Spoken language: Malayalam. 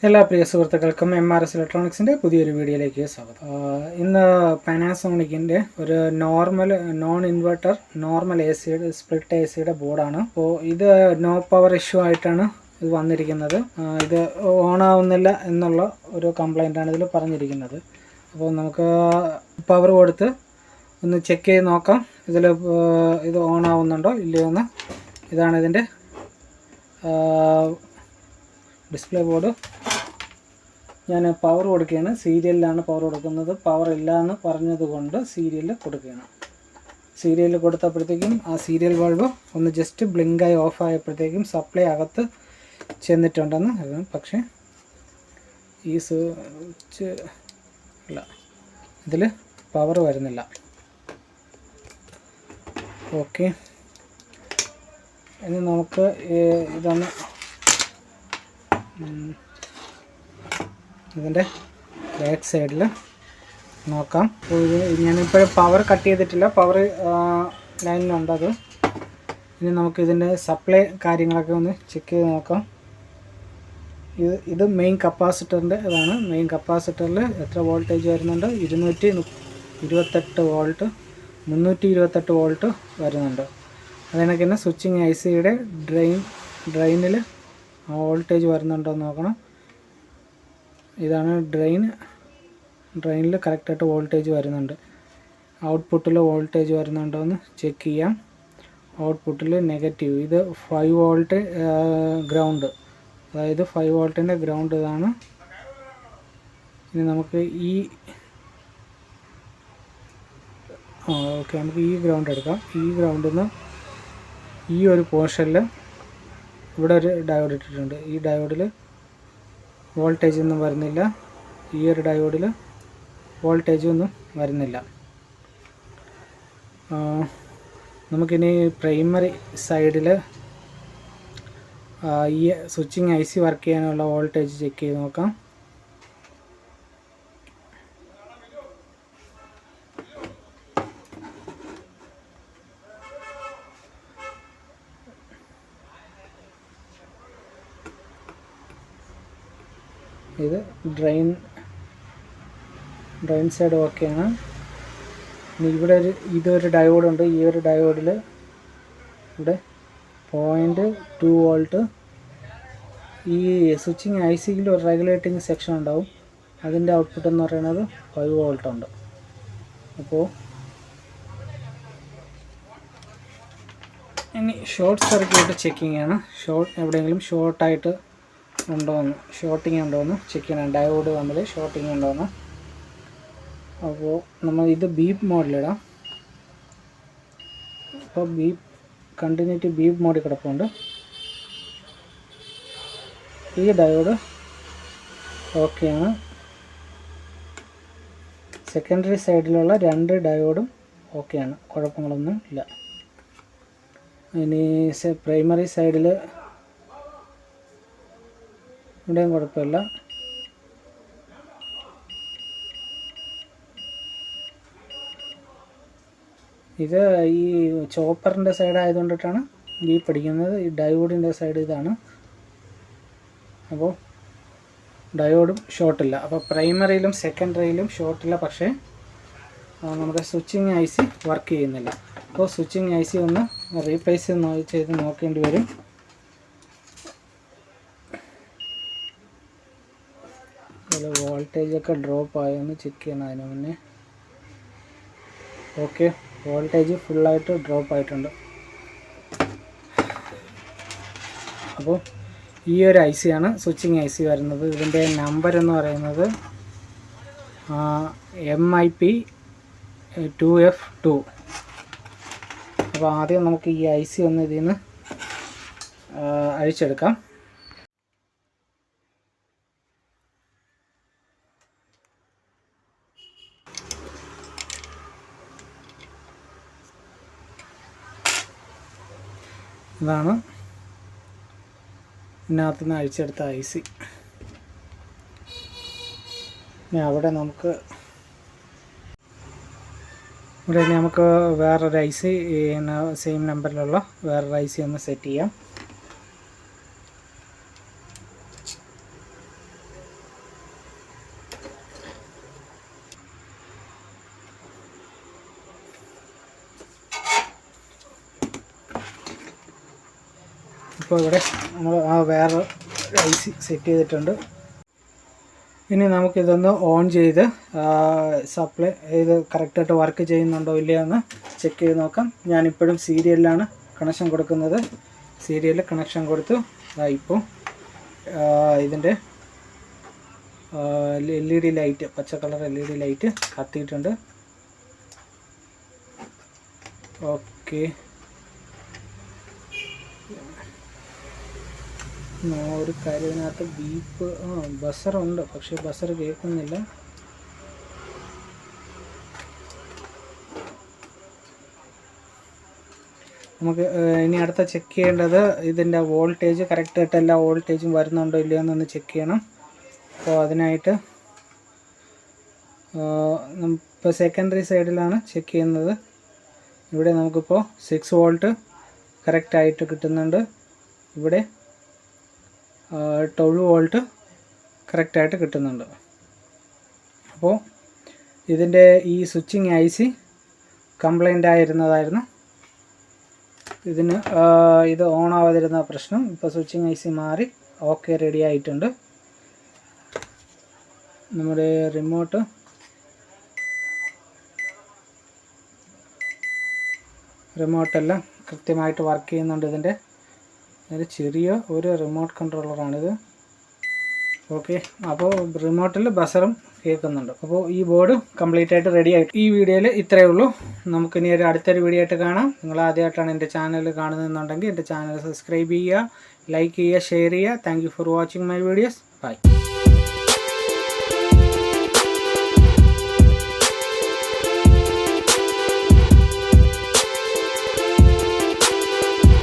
എല്ലാ പ്രിയ സുഹൃത്തുക്കൾക്കും MRS ഇലക്ട്രോണിക്സിൻ്റെ പുതിയൊരു വീഡിയോയിലേക്ക് സ്വാഗതം. ഇന്ന് പാനാസോണിക്കിൻ്റെ ഒരു non inverter normal split A സിയുടെ ബോർഡാണ്. അപ്പോൾ ഇത് നോ പവർ ഇഷ്യൂ ആയിട്ടാണ് ഇത് വന്നിരിക്കുന്നത്. ഇത് ഓൺ ആവുന്നില്ല എന്നുള്ള ഒരു കംപ്ലൈൻ്റാണ് ഇതിൽ പറഞ്ഞിരിക്കുന്നത്. അപ്പോൾ നമുക്ക് പവർ കൊടുത്ത് ഒന്ന് ചെക്ക് ചെയ്ത് നോക്കാം ഇത് ഓൺ ആവുന്നുണ്ടോ ഇല്ലയോ എന്ന്. ഇതാണ് ഇതിൻ്റെ ഡിസ്പ്ലേ ബോർഡ്. ഞാൻ പവർ കൊടുക്കുകയാണ്. സീരിയലിലാണ് പവർ കൊടുക്കുന്നത്. പവർ ഇല്ല എന്ന് പറഞ്ഞതുകൊണ്ട് സീരിയലിൽ കൊടുക്കുകയാണ്. സീരിയലിൽ കൊടുത്തപ്പോഴത്തേക്കും ആ സീരിയൽ ബൾബ് ഒന്ന് ജസ്റ്റ് ബ്ലിങ്കായി ഓഫ് ആയപ്പോഴത്തേക്കും സപ്ലൈ അകത്ത് ചെന്നിട്ടുണ്ടെന്ന് അറിയാം. പക്ഷേ ഈ സ്വിച്ച് ഇല്ല, ഇതിൽ പവർ വരുന്നില്ല. ഓക്കെ, ഇനി നമുക്ക് ഇതൊന്ന് ഇതിൻ്റെ ബാക്ക് സൈഡിൽ നോക്കാം. ഞാനിപ്പോൾ പവർ കട്ട് ചെയ്തിട്ടില്ല, പവർ ലൈനിലുണ്ട് അത്. ഇനി നമുക്ക് ഇതിൻ്റെ സപ്ലൈ കാര്യങ്ങളൊക്കെ ഒന്ന് ചെക്ക് ചെയ്ത് നോക്കാം. ഇത് മെയിൻ കപ്പാസിറ്ററിൻ്റെ ഇതാണ്. മെയിൻ കപ്പാസിറ്ററിൽ എത്ര വോൾട്ടേജ് വരുന്നുണ്ട്? 228 വോൾട്ട്, 328 വോൾട്ട് വരുന്നുണ്ട്. അതിനൊക്കെ തന്നെ സ്വിച്ചിങ് ICയുടെ ഡ്രെയിനിൽ വോൾട്ടേജ് വരുന്നുണ്ടോ എന്ന് നോക്കണം. ഇതാണ് ഡ്രെയിനിൽ കറക്റ്റായിട്ട് വോൾട്ടേജ് വരുന്നുണ്ട്. ഔട്ട്പുട്ടിൽ വോൾട്ടേജ് വരുന്നുണ്ടോ എന്ന് ചെക്ക് ചെയ്യാം. ഔട്ട്പുട്ടിൽ നെഗറ്റീവ്. ഇത് 5 വോൾട്ട് ഗ്രൗണ്ട്, അതായത് 5 വോൾട്ടിൻ്റെ ഗ്രൗണ്ട് ഇതാണ്. ഇനി നമുക്ക് നമുക്ക് ഈ ഗ്രൗണ്ട് എടുക്കാം. ഈ ഗ്രൗണ്ടിൽ നിന്ന് ഈ ഒരു പോർഷനിൽ ഇവിടെ ഒരു ഡയോഡ് ഇട്ടിട്ടുണ്ട്. ഈ ഡയോഡിൽ വോൾട്ടേജ് ഒന്നും വരുന്നില്ല. ഈ ഒരു ഡയോഡിൽ വോൾട്ടേജ് ഒന്നും വരുന്നില്ല. നമുക്കിനി പ്രൈമറി സൈഡിൽ ഈ സ്വിച്ചിങ് IC വർക്ക് ചെയ്യാനുള്ള വോൾട്ടേജ് ചെക്ക് ചെയ്ത് നോക്കാം. ഇത് ഡ്രെയിൻ സൈഡ് ഓക്കെയാണ്. ഇവിടെ ഇതൊരു ഡയോഡുണ്ട്. ഈ ഒരു ഡയോഡിൽ ഇവിടെ 0.2 വോൾട്ട്. ഈ സ്വിച്ചിങ് ICയിൽ ഒരു റെഗുലേറ്റിംഗ് സെക്ഷൻ ഉണ്ടാവും. അതിൻ്റെ ഔട്ട്പുട്ട് എന്ന് പറയുന്നത് 5 വോൾട്ട് ഉണ്ട്. അപ്പോൾ ഇനി ഷോർട്ട് സർക്യൂട്ട് ചെക്കിംഗ് ആണ്. എവിടെയെങ്കിലും ഷോർട്ടിങ് ഉണ്ടോയെന്ന് ചെക്ക് ചെയ്യണം. ഡയോഡ് തമ്മിൽ ഷോർട്ടിങ് ഉണ്ടോയെന്ന്. അപ്പോൾ നമ്മൾ ഇത് ബീപ്പ് മോഡിലിടാം. അപ്പോൾ കണ്ടിന്യൂറ്റി ബീപ്പ് മോഡിൽ കിടപ്പുണ്ട്. ഈ ഡയോഡ് ഓക്കെയാണ്. സെക്കൻഡറി സൈഡിലുള്ള 2 ഡയോഡും ഓക്കെയാണ്, കുഴപ്പങ്ങളൊന്നും ഇല്ല. ഇനി പ്രൈമറി സൈഡിൽ ഇവിടെയും കുഴപ്പമില്ല. ഇത് ഈ ചോപ്പറിൻ്റെ സൈഡ് ആയതുകൊണ്ടിട്ടാണ് ബീപ്പ് അടിക്കുന്നത്. ഈ ഡയോഡിൻ്റെ സൈഡ് ഇതാണ്. അപ്പോൾ ഡയോഡും ഷോർട്ടില്ല. അപ്പോൾ പ്രൈമറിയിലും സെക്കൻഡറിയിലും ഷോർട്ടില്ല, പക്ഷേ നമ്മുടെ സ്വിച്ചിങ് IC വർക്ക് ചെയ്യുന്നില്ല. അപ്പോൾ സ്വിച്ചിങ് IC ഒന്ന് റീപ്ലേസ് ചെയ്ത് നോക്കേണ്ടി വരും. വോൾട്ടേജൊക്കെ ഡ്രോപ്പ് ആയെന്ന് ചെക്ക് ചെയ്യണം അതിന് മുന്നേ. ഓക്കെ, വോൾട്ടേജ് ഫുള്ളായിട്ട് ഡ്രോപ്പ് ആയിട്ടുണ്ട്. അപ്പോൾ ഈ ഒരു IC ആണ് സ്വിച്ചിങ് IC വരുന്നത്. ഇതിൻ്റെ നമ്പർ എന്ന് പറയുന്നത് MIP 2F2. അപ്പോൾ ആദ്യം നമുക്ക് ഈ IC ഒന്ന് ഇതിൽ നിന്ന് അഴിച്ചെടുക്കാം. ഇതാണ് ഇതിനകത്ത് നിന്ന് അഴിച്ചെടുത്ത IC. ഇനി അവിടെ നമുക്ക് വേറൊരു IC സെയിം നമ്പറിലുള്ള വേറൊരു IC ഒന്ന് സെറ്റ് ചെയ്യാം. ഇപ്പോൾ ഇവിടെ നമ്മൾ ആ വേറെ IC സെറ്റ് ചെയ്തിട്ടുണ്ട്. ഇനി നമുക്കിതൊന്ന് ഓൺ ചെയ്ത് സപ്ലൈ ഇത് കറക്റ്റായിട്ട് വർക്ക് ചെയ്യുന്നുണ്ടോ ഇല്ലയോ എന്ന് ചെക്ക് ചെയ്ത് നോക്കാം. ഞാനിപ്പോഴും സീരിയലിലാണ് കണക്ഷൻ കൊടുക്കുന്നത്. സീരിയലിൽ കണക്ഷൻ കൊടുത്തു. ഇപ്പോൾ ഇതിൻ്റെ LED ലൈറ്റ്, പച്ച കളർ LED ലൈറ്റ് കത്തിയിട്ടുണ്ട്. ഓക്കെ, ഒരു കാര്യത്തിനകത്ത് ബീപ്പ് ബസറുണ്ട്, പക്ഷേ ബസർ കേൾക്കുന്നില്ല. നമുക്ക് ഇനി അടുത്ത ചെക്ക് ചെയ്യേണ്ടത് ഇതിൻ്റെ വോൾട്ടേജ് കറക്റ്റായിട്ട് എല്ലാ വോൾട്ടേജും വരുന്നുണ്ടോ ഇല്ലയോ എന്നൊന്ന് ചെക്ക് ചെയ്യണം. അപ്പോൾ അതിനായിട്ട് ഇപ്പോൾ സെക്കൻഡറി സൈഡിലാണ് ചെക്ക് ചെയ്യുന്നത്. ഇവിടെ നമുക്കിപ്പോൾ 6 വോൾട്ട് കറക്റ്റായിട്ട് കിട്ടുന്നുണ്ട്. ഇവിടെ 12 വോൾട്ട് കറക്റ്റായിട്ട് കിട്ടുന്നുണ്ട്. അപ്പോൾ ഇതിൻ്റെ ഈ സ്വിച്ചിങ് IC കംപ്ലൈൻ്റ് ആയിരുന്നതായിരുന്നു. ഇതിന് ഇത് ഓൺ ആവാതിരുന്ന പ്രശ്നം. ഇപ്പോൾ സ്വിച്ചിങ് IC മാറി ഓക്കെ, റെഡി ആയിട്ടുണ്ട്. നമ്മുടെ റിമോട്ടെല്ലാം കൃത്യമായിട്ട് വർക്ക് ചെയ്യുന്നുണ്ട്. ഇതിൻ്റെ ചെറിയ ഒരു റിമോട്ട് കൺട്രോളറാണിത്. ഓക്കെ, അപ്പോൾ റിമോട്ടിൽ ബസറും കേൾക്കുന്നുണ്ട്. അപ്പോൾ ഈ ബോർഡ് കംപ്ലീറ്റ് ആയിട്ട് റെഡി ആയിട്ട് ഈ വീഡിയോയിൽ ഇത്രയേ ഉള്ളൂ. നമുക്കിനി അടുത്തൊരു വീഡിയോ ആയിട്ട് കാണാം. നിങ്ങൾ ആദ്യമായിട്ടാണ് എൻ്റെ ചാനൽ കാണുന്നതെന്നുണ്ടെങ്കിൽ എൻ്റെ ചാനൽ സബ്സ്ക്രൈബ് ചെയ്യുക, ലൈക്ക് ചെയ്യുക, ഷെയർ ചെയ്യുക. Thank you for watching my videos. By.